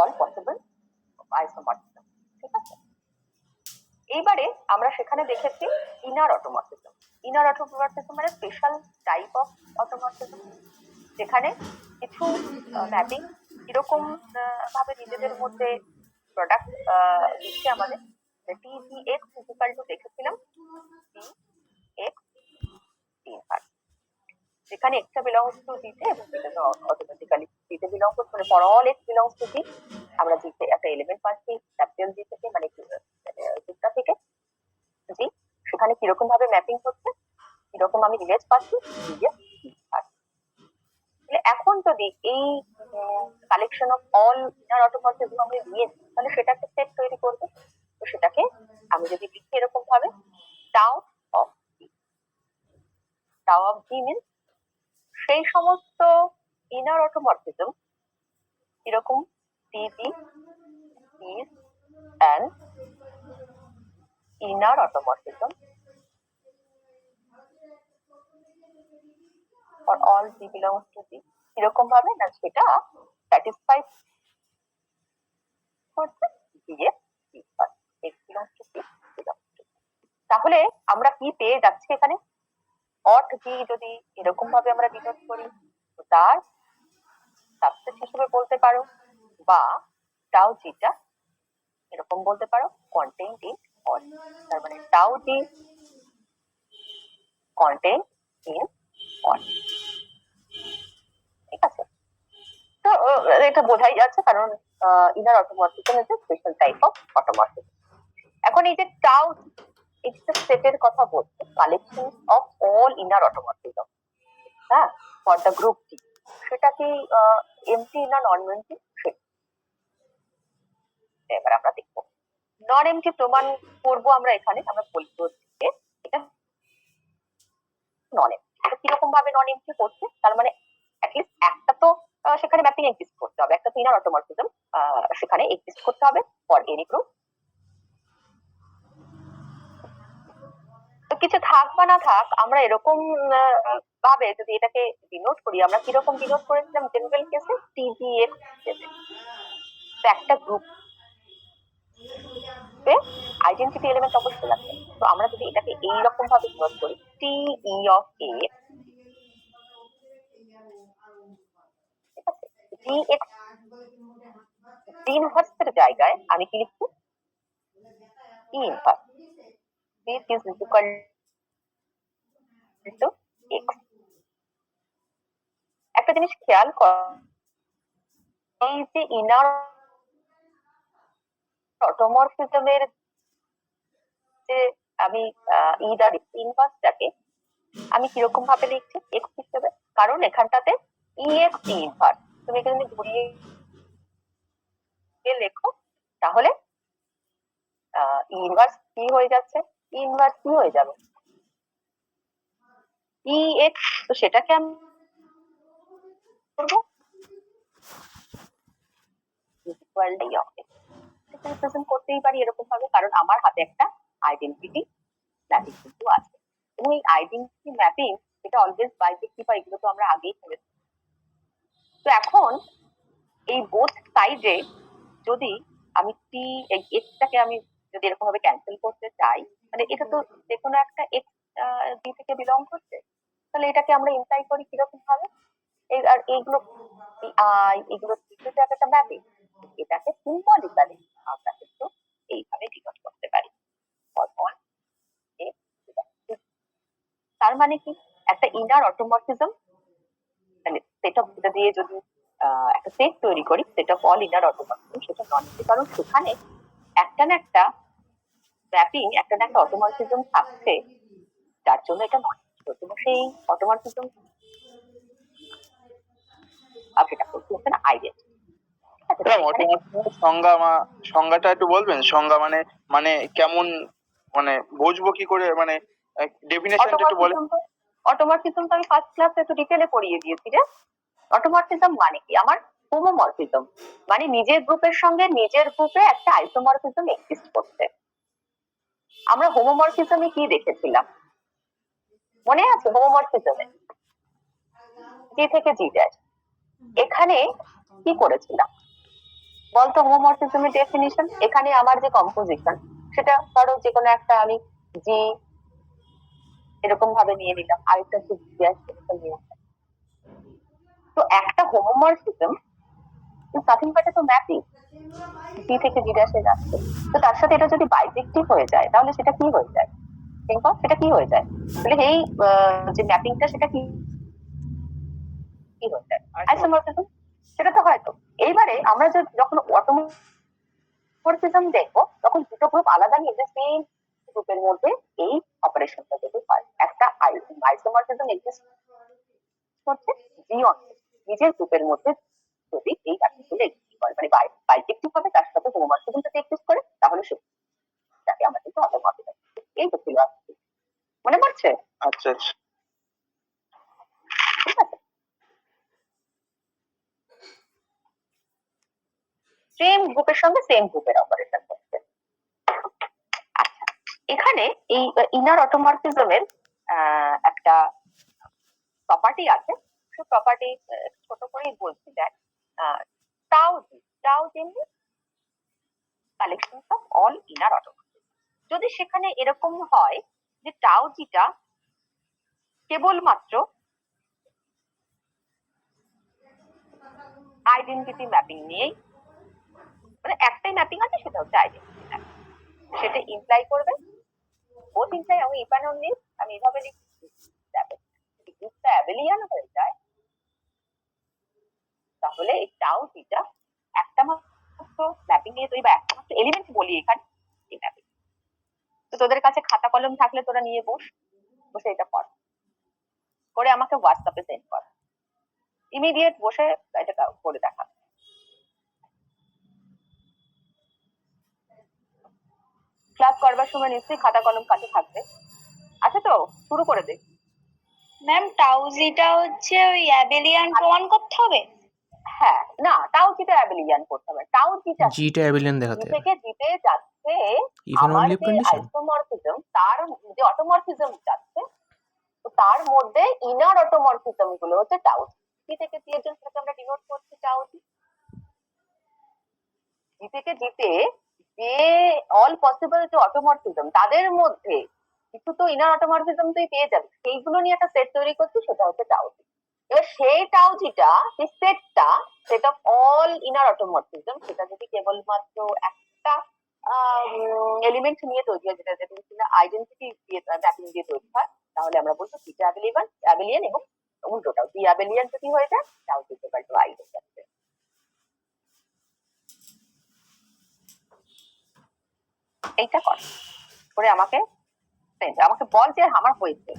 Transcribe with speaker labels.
Speaker 1: All possible isomorphism. ঠিক আছে, এইবারে আমরা সেখানে দেখেছি ইনার অটোমরফিজম। ইনার অটোমরফিজম মানে স্পেশাল টাইপ অফ অটোমরফিজম, যেখানে কিছু ম্যাপিং এরকম ভাবে নিজেদের মধ্যে প্রোডাক্ট দিচ্ছে আমাদের। টিজিএক্স ইকুয়াল টু দেখেছিলাম টিএক্স ইনভার্স, যেখানে এক্সটা বিলংস টু দিতে এবং এটা তো অটোমেটিক্যালি দিতে বিলং করছে, মানে for all x belongs to the আমরা দিতে একটা এলিমেন্ট পাচ্ছি ক্যাপিটাল জি থেকে, মানে দিকটা থেকে জি, সেখানে কিরকম ভাবে ম্যাপিং হচ্ছে, কিরকম আমি ইমেজ পাচ্ছি এখন যদি এই collection of all inner automorphism আমি নিয়েছি, তাহলে সেটা একটা সেট তৈরি করবে। তো সেটাকে আমি যদি লিখি এরকম ভাবে tau of G, tau of G means সেই সমস্ত ইনার অটোমরফিজম এরকম টিজি is an inner automorphism for all G belongs to G, এরকম ভাবে না সেটা স্যাটিসফাই করছে G এর X belongs to G belongs to G। তাহলে আমরা কি পেয়ে যাচ্ছি এখানে, অর্থ জি যদি এরকম ভাবে আমরা ডিনোট করি তো তার সাবসেট হিসেবে বলতে পারো, বা টাউ জিটা এরকম বলতে পারো কন্টেন্ট ইন অল, তার মানে tau G contained in all. ঠিক আছে, তো এটা বোঝাই যাচ্ছে, কারণ inner automorphism is a special type of automorphism. এখন এই যে টাউ একটা সেটের কথা বলছে, collection of all inner automorphism, হ্যাঁ, ফর দ্য গ্রুপ টি, সেটা কি এমটি না নন এমটি? এবার আমরা দেখবো নন এমটি প্রমাণ করবো আমরা এখানে, আমরা বলবো যে এটা নন এমটি। কিরকম ভাবে নন এমটি করছে, তার মানে অ্যাটলিস্ট একটা তো সেখানে ম্যাপিং এক্সিস্ট করতে হবে, একটা ইনার অটোমরফিজম সেখানে এক্সিস্ট করতে হবে ফর এনি গ্রুপ। তো কিছু থাক বা না থাক, আমরা এরকম ভাবে যদি এটাকে ডিনোট করি, আমরা কিরকম ডিনোট করেছিলাম জেনারেল কেসে টিজিএক্স কেসে, একটা গ্রুপ আইডেন্টিটি এলিমেন্ট অবশ্যই লাগবে। তো আমরা যদি এটাকে এইরকম ভাবে ডিনোট করি টি ই অফ এ, ঠিক আছে, জি এক্স জি ইনভার্সের জায়গায় আমি কি লিখছি E inverse, this is equal to X. একটা জিনিস খেয়াল কর, এই যে ইনার অটোমরফিজমের যে আমি ইদার ইনভার্সটাকে আমি কিরকম ভাবে লিখছি এক্স হিসেবে, কারণ এখানটাতে ই এক্স ইনভার্স, তুমি এখানে ঘুরিয়ে লেখো তাহলে ইনভার্স কি হয়ে যাচ্ছে, ইনভার্স কি হয়ে যাবে ই এক্স, তো সেটাকে আমি করবো equal to of x, represent করতেই পারি এরকম ভাবে, কারণ আমার হাতে একটা আইডেন্টিটি ম্যাপিং কিন্তু আছে, এবং এই আইডেন্টিটি ম্যাপিং এটা অলওয়েজ বাইজেক্টিভ, এগুলো তো আমরা আগেই করেছি। তো এখন এই বোথ সাইডে যদি আমি টি এক্সটাকে আমি যদি এরকম ভাবে ক্যান্সেল করতে চাই, মানে এটা তো যে কোনো একটা এক্স ডি থেকে বিলং করছে, তাহলে এটাকে আমরা ইমপ্লাই করি কিরকম ভাবে, আর এইগুলো এগুলো কিছু একটা ম্যাপিং, এটাকে সিম্বলিক্যালি আমরা কিন্তু এইভাবে ডিনোট করতে পারি। তার মানে কি, একটা ইনার অটোমরফিজম, মানে সেট অফ যেটা দিয়ে যদি একটা সেট তৈরি করি, set of all inner automorphism, সেটা নন এমটি, কারণ সেখানে একটা না একটা ম্যাপিং, একটা না একটা অটোমরফিজম থাকছে, যার জন্য এটা নন এমটি, এবং সেই অটোমরফিজম সেটা করতে হচ্ছে না আইডেন্টি।
Speaker 2: সংজ্ঞাটা একটু বলবেন, সংজ্ঞা মানে মানে কেমন, মানে বুঝবো কি করে, মানে ডেফিনেশনটা একটু বলেন।
Speaker 1: অটোমরফিজম তো আমি ফার্স্ট ক্লাসে তো ডিটেইলে পড়িয়ে দিয়েছি রে। অটোমরফিজম মানে কি, আমার হোমোমরফিজম, মানে নিজের গ্রুপের সঙ্গে নিজের গ্রুপে একটা আইসোমরফিজম এক্সিস্ট করছে। আমরা হোমোমরফিজমে কি দেখেছিলাম মনে আছে, হোমোমরফিজমে জি থেকে জি যায়, এখানে কি করেছিলাম বলতো হোমোমরফিজমের ডেফিনিশন। এখানে আমার যে কম্পোজিশন সেটা ধরো যে কোনো একটা আমি জি এরকম ভাবে নিয়ে নিলাম, আরেকটা জি এরকম নিয়ে নিলাম। তো একটা হোমোমরফিজম ইজ নাথিং বাট একটা ম্যাপিং জি থেকে জি ড্যাশে যাচ্ছে। তো তার সাথে এটা যদি বাইজেক্টিভ হয়ে যায় তাহলে সেটা কি হয়ে যায়? সেটা কি হয়ে যায়? তাহলে এই যে ম্যাপিংটা সেটা কি কি হয়ে যায়? আইসোমরফিজম। সেটা তো হয়তো। এইবারে আমরা যখন অটোমরফিজম দেখবো তখন দুটো গ্রুপ আলাদা নিয়ে যে সেম গ্রুপের মধ্যে এই অপারেশনটা যদি হয়, একটা আইসোমরফিজম এক্সিস্ট করছে জিওন নিজের গ্রুপের মধ্যে যদি এই ম্যাপিংগুলো এক্সিস্ট করে, মানে বাইজেক্টিভ হবে তার সাথে হোমোমরফিজম যদি এক্সিস্ট করে তাহলে সেটাকে আমরা কিন্তু অটোমরফিজম। এই তো ছিল আর কি। মনে পড়ছে?
Speaker 2: আচ্ছা আচ্ছা।
Speaker 1: ঠিক আছে। সেম গ্রুপের সঙ্গে সেম গ্রুপের অপারেশন করছে। আচ্ছা, এখানে এই ইনার অটোমরফিজমের একটা প্রপার্টি আছে। সেই প্রপার্টি ছোট করেই বলছি, দেখ tau G collection of all inner automorphism. যদি সেখানে এরকম হয় যে টাউ জিটা কেবলমাত্র আইডেন্টিটি ম্যাপিং নিয়েই, মানে একটাই ম্যাপিং আছে সেটা হচ্ছে আইডেন্টিটি ম্যাপিং, সেটা ইমপ্লাই করবে বোথ ইমপ্লাই এবং ইফ এন্ড অনলি আমি এভাবে লিখছি যদি গ্রুপটা অ্যাবেলিয়ান হয়ে যায় তাহলে এই টাউ জিটা একটা মাত্র ম্যাপিং নিয়ে তৈরি, বা একটা মাত্র এলিমেন্ট বলি এখানে এই ম্যাপিং। তো তোদের কাছে খাতা কলম থাকলে তোরা নিয়ে বসে এটা কর, করে আমাকে হোয়াটসঅ্যাপে সেন্ড কর, ইমিডিয়েট বসে এটা করে দেখা। ক্লাস করবার সময় নিশ্চয়ই খাতা কলম কাছে থাকবে, আছে তো? শুরু করে দে।
Speaker 3: ম্যাম টাউজিটা হচ্ছে ওই অ্যাবেলিয়ান প্রমাণ করতে হবে?
Speaker 1: হ্যাঁ, না টাউ জিটা অ্যাবেলিয়ান করতে হবে। টাউ জিটা
Speaker 4: জিটা অ্যাবেলিয়ান দেখাতে
Speaker 1: জি
Speaker 4: হবে।
Speaker 1: থেকে জিতে যাচ্ছে
Speaker 4: ইভেন
Speaker 1: আমার
Speaker 4: অনলি
Speaker 1: যে
Speaker 4: কন্ডিশন।
Speaker 1: আইসোমরফিজম তার যে অটোমরফিজম যাচ্ছে, তো তার মধ্যে ইনার অটোমরফিজম গুলো হচ্ছে টাউ জি থেকে জি এর জন্য আমরা ডিনোট করছি টাউ জি। জি থেকে জিতে যে অল পসিবল যে অটোমরফিজম তাদের মধ্যে কিছু তো ইনার অটোমরফিজম তুই পেয়ে যাবি, সেইগুলো নিয়ে একটা সেট তৈরি করছিস, সেটা হচ্ছে টাউ জি। এবার সেই টাউ জিটা সেই সেটটা set of all inner automorphism, সেটা যদি কেবলমাত্র একটা এলিমেন্ট নিয়ে তৈরি হয়, যেটা যেটা আইডেন্টিটি দিয়ে ম্যাপিং দিয়ে তৈরি হয়, তাহলে আমরা বলবো জিটা অ্যাবেলিয়ান, এবং উল্টোটাও জি অ্যাবেলিয়ান যদি হয়ে যায় tau G equal to I হয়ে যাচ্ছে। এইটা কর, করে আমাকে বল যে আমার হয়েছে।